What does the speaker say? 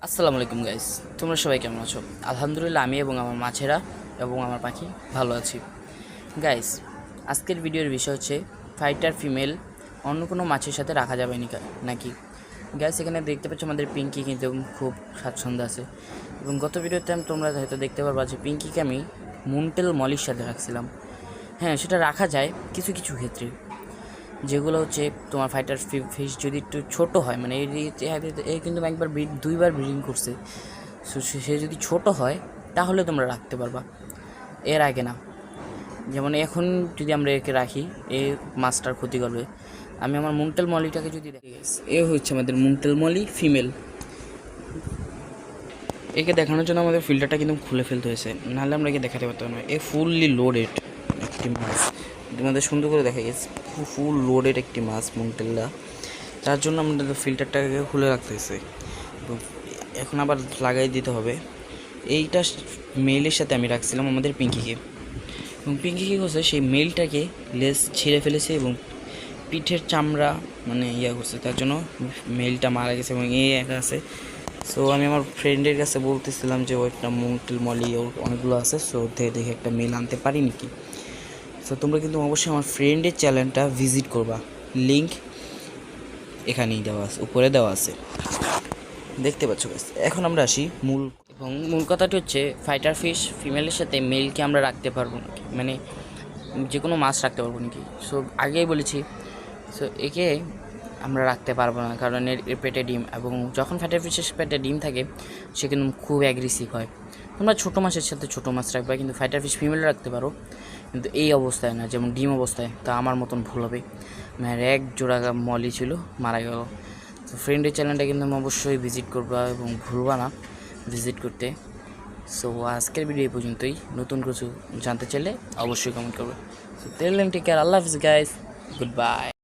আসসালামু আলাইকুম গাইস, তোমরা সবাই কেমন আছো? আলহামদুলিল্লাহ আমি এবং আমার মাছেরা এবং আমার পাখি ভালো আছি। গাইস, আজকের ভিডিওর বিষয় হচ্ছে ফাইটার ফিমেল অন্য কোনো মাছের সাথে রাখা যাবে নাকি। গাইস, এখানে দেখতে পাচ্ছ আমাদের পিঙ্কি কিন্তু খুব স্বাচ্ছন্দ্য আছে এবং গত ভিডিওতে তোমরা হয়তো দেখতে পারবা যে পিঙ্কিকে আমি মুনটেল মলির সাথে রাখছিলাম। হ্যাঁ, সেটা রাখা যায় কিছু কিছু ক্ষেত্রে, যেগুলো হচ্ছে তোমার ফাইটার ফিশ যদি একটু ছোটো হয়, মানে এই কিন্তু একবার দুইবার ব্রিডিং করছে, সো সে যদি ছোটো হয় তাহলে তোমরা রাখতে পারবা, এর আগে না। যেমন এখন যদি আমরা একে রাখি, এ মাছটার ক্ষতি করবে। আমি আমার মুন্টেল মলিটাকে যদি দেখি, এ হচ্ছে আমাদের মুন্টেল মলি ফিমেল। একে দেখানোর জন্য আমাদের ফিল্টারটা কিন্তু খুলে ফেলতে হয়েছে, নাহলে আমরা একে দেখাতে পারতাম না। এ ফুললি লোডেড একটি মাছ, তোমাদের সুন্দর করে দেখা গেছে, ফুল লোডেড একটি মাছ মুন্টেলটা, যার জন্য আমাদের ফিল্টারটাকে খুলে রাখতে হয়েছে এবং এখন আবার লাগাই দিতে হবে। এইটা মেইলের সাথে আমি রাখছিলাম আমাদের পিঙ্কিকে, এবং পিঙ্কি কী করছে, সেই মেলটাকে লেজ ছিঁড়ে ফেলেছে এবং পিঠের চামড়া মানে করছে, তার জন্য মেলটা মারা গেছে এবং একা আছে। সো আমি আমার ফ্রেন্ডের কাছে বলতেছিলাম যে ওইটা মুন্টেল মলি ওর অনেকগুলো আছে, সো দেখে একটা মেল আনতে পারি নাকি। সো তোমরা কিন্তু অবশ্যই আমার ফ্রেন্ডের চ্যানেলটা ভিজিট করবা, লিঙ্ক এখানেই দেওয়া আছে, উপরে দেওয়া আছে, দেখতে পাচ্ছ। এখন আমরা আসি মূল কথাটি হচ্ছে ফাইটার ফিশ ফিমেলের সাথে মেলকে আমরা রাখতে পারবো নাকি, মানে যে কোনো মাছ রাখতে পারবো নাকি। সো আগেই বলেছি, সো একে আমরা রাখতে পারবো না, কারণ এর পেটে ডিম, এবং যখন ফাইটার ফিশের পেটে ডিম থাকে সে কিন্তু খুব অ্যাগ্রেসিভ হয়। তোমরা ছোটো মাছের সাথে ছোটো মাছ রাখবে, কিন্তু ফাইটার ফিশ ফিমেল রাখতে পারো, কিন্তু এই অবস্থায় না, যেমন ডিম অবস্থায়, তা আমার মতন ভুল হবে। মানে এক জোড়া মলি ছিল, মারা গেল। তো ফ্রেন্ডের চ্যানেলটা কিন্তু আমি অবশ্যই ভিজিট করবা এবং ভুলবা না ভিজিট করতে। সো আজকের ভিডিও এই পর্যন্তই। নতুন কিছু জানতে চাইলে অবশ্যই কমেন্ট করবে। So tell them take care, আল্লাহ হাফিজ গাইস, গুড বাই।